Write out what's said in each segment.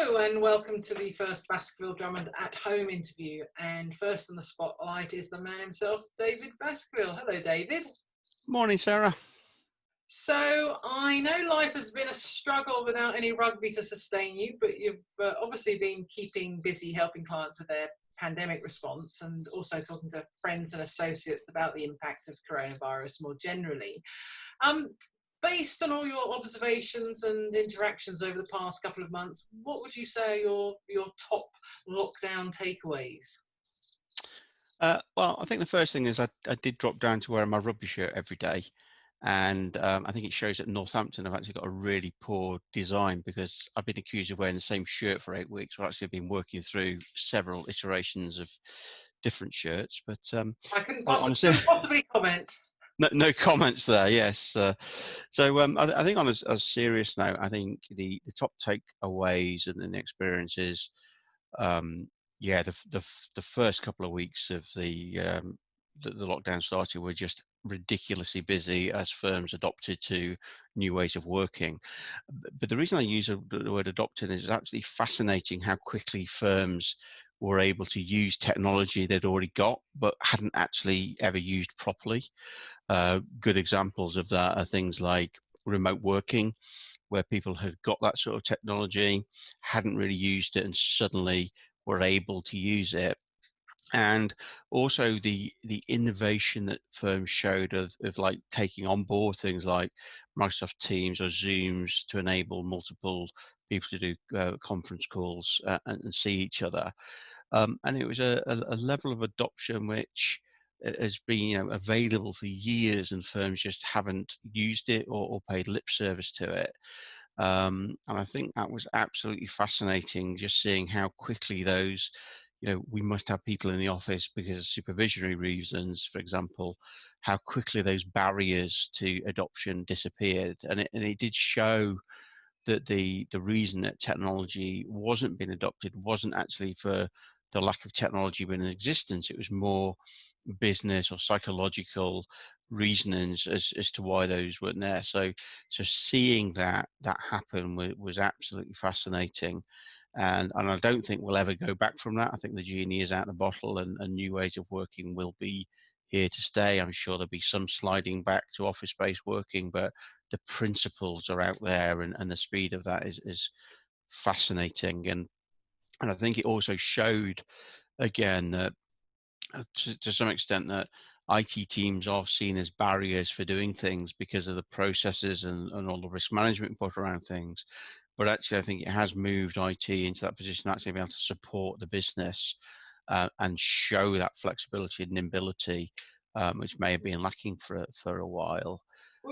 Hello and welcome to the first Baskerville Drummond at home interview. And first in the spotlight is the man himself, David Baskerville. Hello, David. Morning, Sarah. So I know life has been a struggle without any rugby to sustain you, but you've obviously been keeping busy helping clients with their pandemic response and also talking to friends and associates about the impact of coronavirus more generally. Um, Based on all your observations and interactions over the past couple of months, what would you say are your top lockdown takeaways? Well, I think the first thing is I did drop down to wearing my rugby shirt every day. And I think it shows that Northampton have actually got a really poor design, because I've been accused of wearing the same shirt for 8 weeks. I've actually been working through several iterations of different shirts. But I couldn't honestly, couldn't possibly comment. no comments there. Yes. I think on a serious note, I think the top takeaways and the experiences. Um, yeah, the first couple of weeks of the lockdown started were just ridiculously busy as firms adopted to new ways of working. But the reason I use the word adopted is it's actually fascinating how quickly firms were able to use technology they'd already got but hadn't actually ever used properly. Good examples of that are things like remote working, where people had got that sort of technology, hadn't really used it, and suddenly were able to use it. And also the innovation that firms showed of like taking on board things like Microsoft Teams or Zooms to enable multiple people to do conference calls and see each other. And it was a level of adoption which has been, available for years, and firms just haven't used it or paid lip service to it. And I think that was absolutely fascinating, just seeing how quickly those, we must have people in the office because of supervisory reasons, for example, how quickly those barriers to adoption disappeared. And it did show that the reason that technology wasn't being adopted wasn't actually for the lack of technology being in existence. It was more business or psychological reasonings as to why those weren't there. So seeing that happen was absolutely fascinating. And I don't think we'll ever go back from that. I think the genie is out of the bottle, and new ways of working will be here to stay. I'm sure there'll be some sliding back to office-based working, but the principles are out there, and the speed of that is fascinating. And I think it also showed again that to some extent that IT teams are seen as barriers for doing things because of the processes and all the risk management put around things. But actually, I think it has moved IT into that position, actually being able to support the business and show that flexibility and nimbility, which may have been lacking for a while.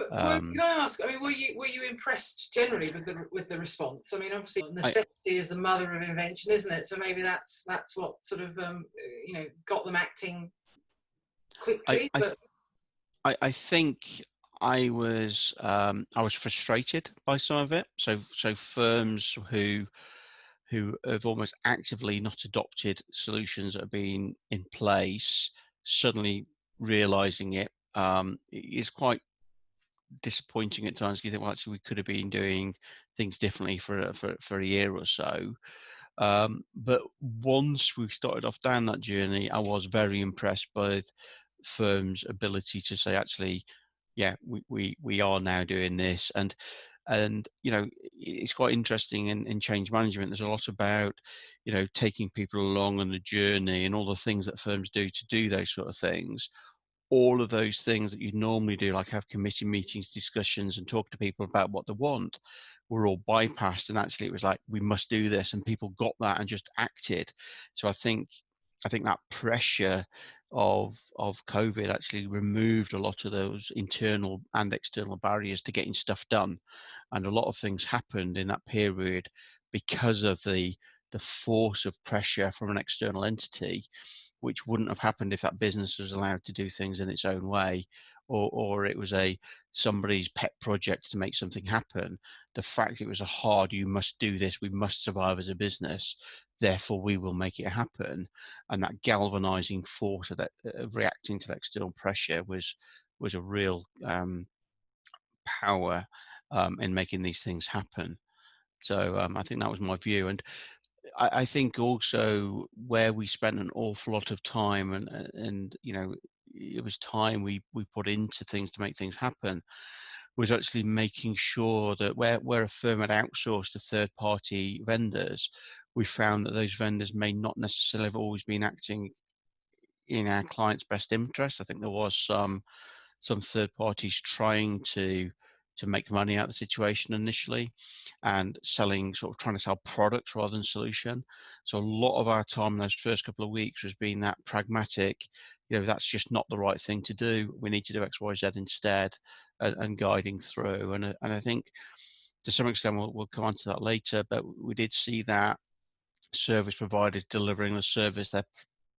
Can I ask? I mean, were you impressed generally with the response? I mean, obviously, I, necessity is the mother of invention, isn't it? So maybe that's what sort of got them acting I, quickly. I, But I think I was frustrated by some of it. So firms who have almost actively not adopted solutions that have been in place, suddenly realizing it is quite disappointing at times. You think, well, actually, we could have been doing things differently for a year or so. But once we started off down that journey, I was very impressed by firms' ability to say, actually, yeah, we are now doing this. And it's quite interesting in change management. There's a lot about taking people along on the journey and all the things that firms do to do those sort of things. All of those things that you normally do, like have committee meetings, discussions, and talk to people about what they want, were all bypassed. And actually, it was like, we must do this, and people got that and just acted. So I think that pressure of COVID actually removed a lot of those internal and external barriers to getting stuff done, and a lot of things happened in that period because of the force of pressure from an external entity, which wouldn't have happened if that business was allowed to do things in its own way, or it was somebody's pet project to make something happen. The fact it was a hard, you must do this, we must survive as a business, therefore we will make it happen, and that galvanizing force of reacting to that external pressure was a real power in making these things happen. So I think that was my view, and I think also where we spent an awful lot of time, and it was time we put into things to make things happen, was actually making sure that where a firm had outsourced to third-party vendors, we found that those vendors may not necessarily have always been acting in our client's best interest. I think there was some third parties trying to make money out of the situation initially, and trying to sell products rather than solution. So a lot of our time in those first couple of weeks was being that pragmatic, that's just not the right thing to do. We need to do X, Y, Z instead, and guiding through. And I think to some extent we'll come on to that later, but we did see that service providers delivering the service they're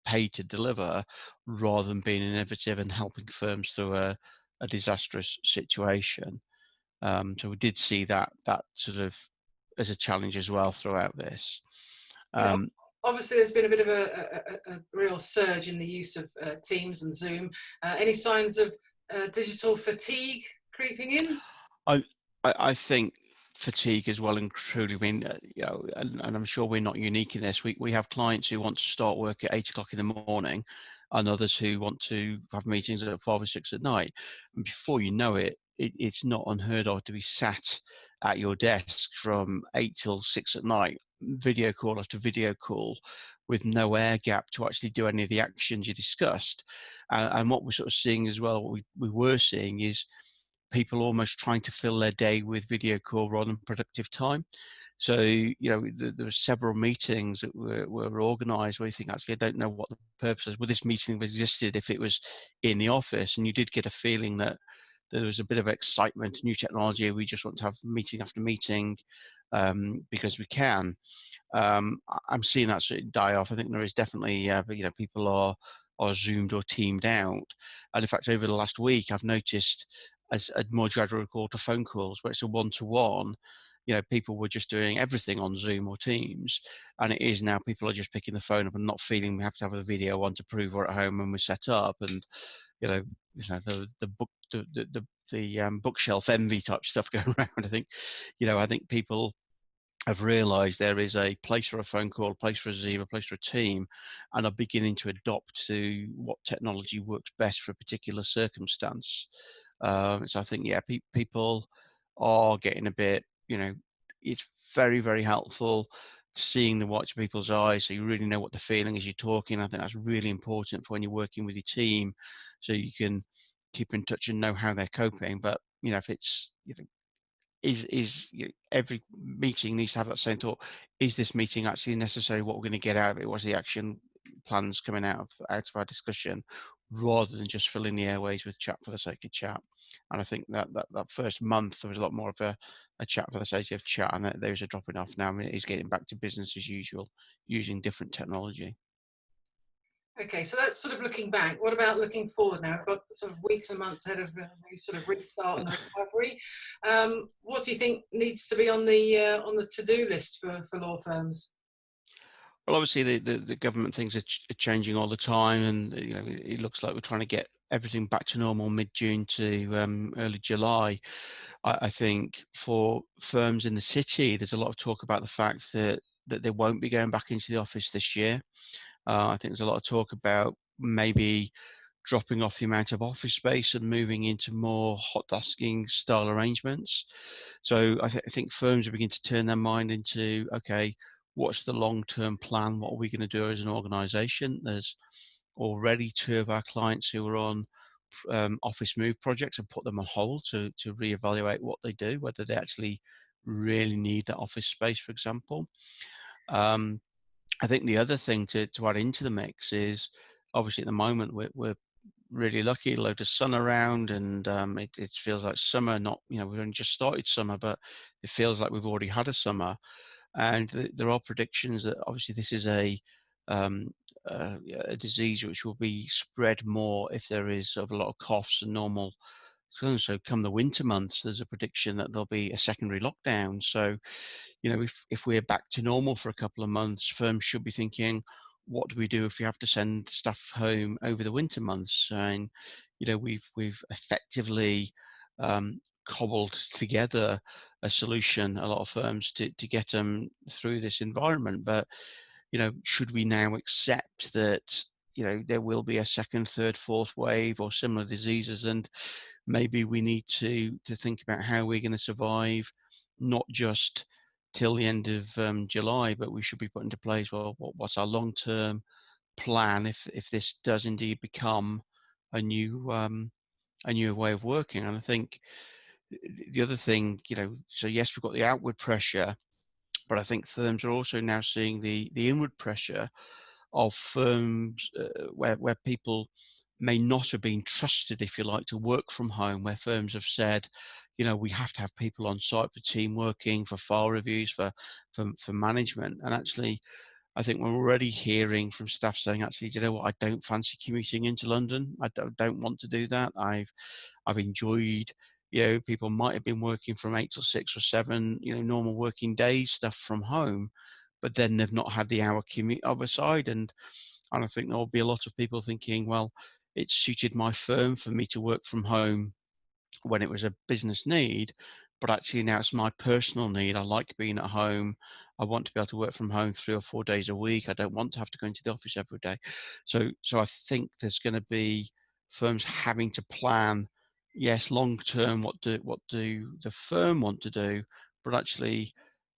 paid to deliver, rather than being innovative and helping firms through a disastrous situation. So we did see that sort of as a challenge as well throughout this. Yeah, Um, obviously, there's been a bit of a real surge in the use of Teams and Zoom. Any signs of digital fatigue creeping in? I I think fatigue as well and truly. I mean, and I'm sure we're not unique in this. We have clients who want to start work at 8 o'clock in the morning, and others who want to have meetings at 5 or 6 at night. And before you know it, it's not unheard of to be sat at your desk from 8 till 6 at night, video call after video call, with no air gap to actually do any of the actions you discussed. And what we're sort of seeing as well, what we were seeing is people almost trying to fill their day with video call rather than productive time. So, there were several meetings that were organised where you think, actually, I don't know what the purpose is. Well, this meeting existed if it was in the office, and you did get a feeling that there was a bit of excitement, new technology. We just want to have meeting after meeting because we can. I'm seeing that sort of die off. I think there is definitely, people are zoomed or teamed out. And in fact, over the last week, I've noticed as a more gradual recall to phone calls where it's a one-to-one. People were just doing everything on Zoom or Teams, and it is now people are just picking the phone up and not feeling we have to have a video on to prove we're at home when we're set up. And the book the bookshelf envy type stuff going around. I think people have realised there is a place for a phone call, a place for a Zoom, a place for a team, and are beginning to adopt to what technology works best for a particular circumstance. So I think, people are getting a bit, it's very, very helpful seeing the watch of people's eyes, so you really know what they're feeling as you're talking. I think that's really important for when you're working with your team, so you can keep in touch and know how they're coping. But if it's every meeting needs to have that same thought: is this meeting actually necessary? What we're going to get out of it? What's the action plans coming out of our discussion, rather than just filling the airways with chat for the sake of chat? And I think that first month there was a lot more of a chat for the sake of chat, and those are dropping off now. I mean, it is getting back to business as usual, using different technology. Okay, so that's sort of looking back. What about looking forward now? We've got sort of weeks and months ahead of the sort of restart and the recovery. What do you think needs to be on the to-do list for law firms? Well, obviously the government things are changing all the time, and it looks like we're trying to get everything back to normal mid-June to early July. I think for firms in the city, there's a lot of talk about the fact that they won't be going back into the office this year. I think there's a lot of talk about maybe dropping off the amount of office space and moving into more hot desking style arrangements. So I think firms are beginning to turn their mind into, okay, what's the long-term plan? What are we going to do as an organisation? There's already 2 of our clients who are on office move projects and put them on hold to reevaluate what they do, whether they actually really need that office space, for example. Um, I think the other thing to add into the mix is, obviously at the moment we're really lucky, a load of sun around, and it feels like summer. Not, we've only just started summer, but it feels like we've already had a summer. And there are predictions that obviously this is um, a disease which will be spread more if there is sort of a lot of coughs and normal. So come the winter months, there's a prediction that there'll be a secondary lockdown. So if we're back to normal for a couple of months, firms should be thinking, what do we do if we have to send staff home over the winter months? And we've effectively cobbled together a solution, a lot of firms, to get them through this environment. But should we now accept that there will be a second, third, fourth wave or similar diseases, and maybe we need to think about how we're going to survive, not just till the end of July, but we should be put into place, well, what's our long-term plan if this does indeed become a new way of working. And I think the other thing, so yes, we've got the outward pressure, but I think firms are also now seeing the inward pressure of firms where people may not have been trusted, if you like, to work from home, where firms have said, we have to have people on site for team working, for file reviews, for management. And actually, I think we're already hearing from staff saying, actually, do you know what? I don't fancy commuting into London. I don't want to do that. I've enjoyed, people might have been working from 8 till 6 or 7, normal working days stuff from home, but then they've not had the hour commute other side. And I think there'll be a lot of people thinking, well, it suited my firm for me to work from home when it was a business need, but actually now it's my personal need. I like being at home. I want to be able to work from home 3 or 4 days a week. I don't want to have to go into the office every day. So I think there's going to be firms having to plan, yes, long term, what do the firm want to do, but actually,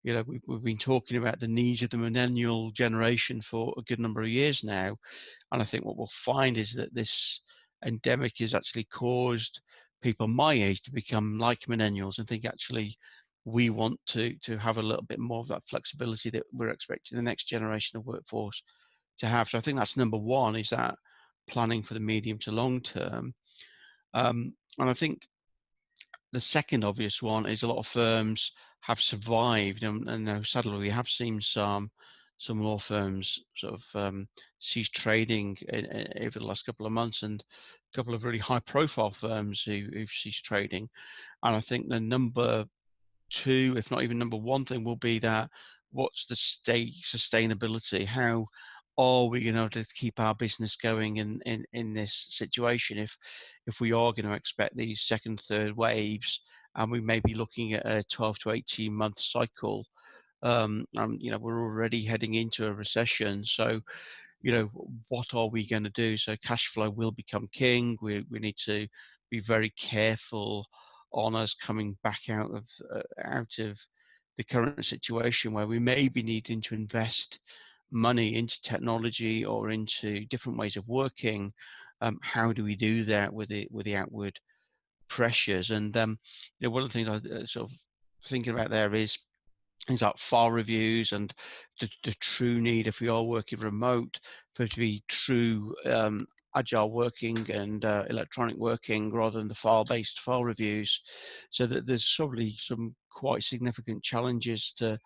we've been talking about the needs of the millennial generation for a good number of years now. And I think what we'll find is that this endemic has actually caused people my age to become like millennials and think, actually, we want to have a little bit more of that flexibility that we're expecting the next generation of workforce to have. So I think that's number one, is that planning for the medium to long term. And I think the second obvious one is a lot of firms have survived, and sadly we have seen some law firms sort of cease trading over the last couple of months, and a couple of really high profile firms who've ceased trading. And I think the number two, if not even number one thing, will be that what's the state sustainability? How are we going to keep our business going in this situation if we are going to expect these second, third waves, and we may be looking at a 12 to 18 month cycle? We're already heading into a recession, so what are we going to do? So cash flow will become king. We need to be very careful on us coming back out of the current situation where we may be needing to invest money into technology or into different ways of working. How do we do that with the outward pressures? And one of the things I sort of thinking about there is things like file reviews and the true need, if we are working remote, for it to be true agile working and electronic working rather than the file-based file reviews. So that there's probably some quite significant challenges to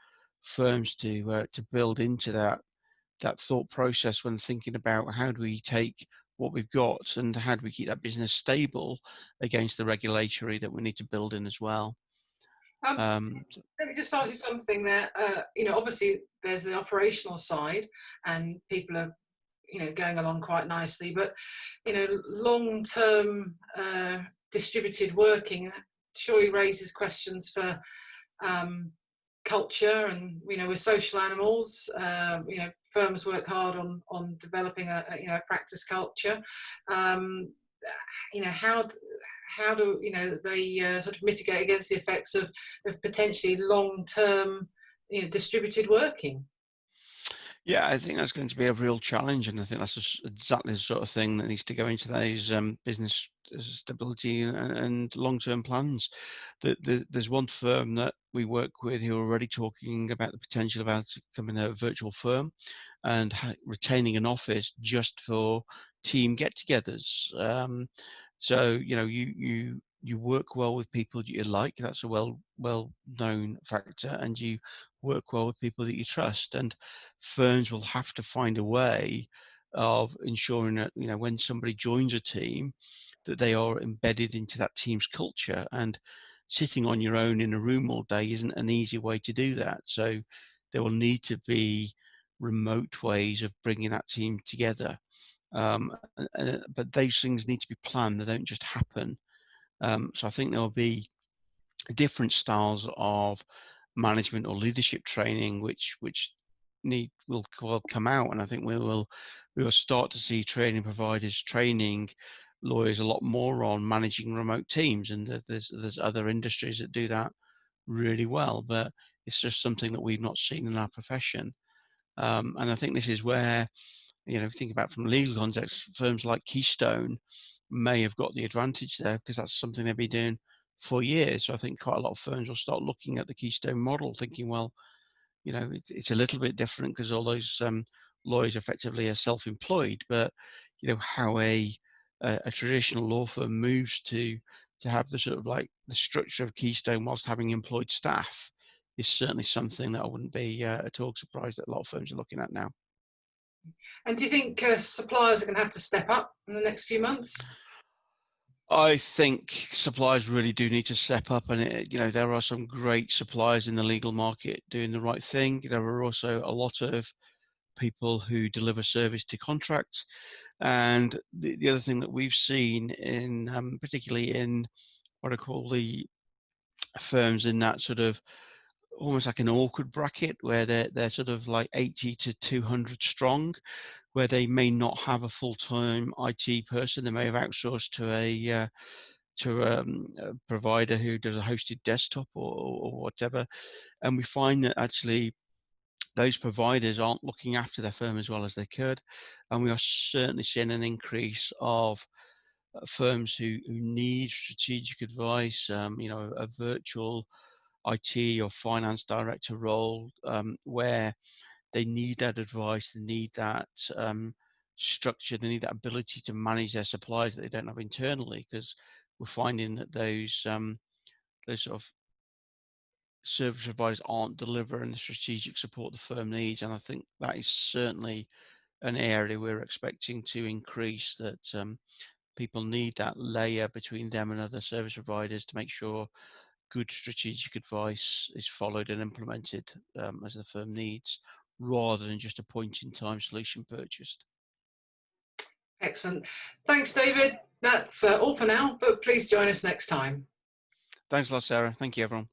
firms to build into that thought process when thinking about how do we take what we've got and how do we keep that business stable against the regulatory that we need to build in as well. Um, Let me just ask you something there. Obviously there's the operational side, and people are, going along quite nicely. But, long-term distributed working surely raises questions for culture, and we're social animals. Firms work hard on developing a practice culture. How do they sort of mitigate against the effects of potentially long-term distributed working? Yeah, I think that's going to be a real challenge, and I think that's exactly the sort of thing that needs to go into those business stability and long-term plans. There's one firm that we work with who are already talking about the potential of becoming a virtual firm and retaining an office just for team get-togethers. So you work well with people that you like. That's a well-known factor, and you work well with people that you trust. And firms will have to find a way of ensuring that when somebody joins a team, that they are embedded into that team's culture. And sitting on your own in a room all day isn't an easy way to do that. So there will need to be remote ways of bringing that team together. But those things need to be planned. They don't just happen. So I think there'll be different styles of management or leadership training, which will come out, and I think we will start to see training providers training lawyers a lot more on managing remote teams, and there's other industries that do that really well, but it's just something that we've not seen in our profession. And I think this is where, think about from legal context, firms like Keystone may have got the advantage there because that's something they've been doing for years. So I think quite a lot of firms will start looking at the Keystone model, thinking, well, it's a little bit different because all those lawyers effectively are self-employed, but how a traditional law firm moves to have the sort of like the structure of Keystone whilst having employed staff is certainly something that I wouldn't be at all surprised that a lot of firms are looking at now. And do you think suppliers are going to have to step up in the next few months? I think suppliers really do need to step up, and there are some great suppliers in the legal market doing the right thing. There are also a lot of people who deliver service to contracts, and the other thing that we've seen in particularly in what I call the firms in that sort of almost like an awkward bracket where they're sort of like 80 to 200 strong, where they may not have a full-time IT person. They may have outsourced to a provider who does a hosted desktop or whatever. And we find that actually those providers aren't looking after their firm as well as they could. And we are certainly seeing an increase of firms who need strategic advice, a virtual IT or finance director role, where they need that advice, they need that structure, they need that ability to manage their suppliers that they don't have internally, because we're finding that those sort of service providers aren't delivering the strategic support the firm needs. And I think that is certainly an area we're expecting to increase, that people need that layer between them and other service providers to make sure good strategic advice is followed and implemented as the firm needs, rather than just a point-in-time solution purchased. Excellent. Thanks, David. That's all for now, but please join us next time. Thanks a lot, Sarah. Thank you, everyone.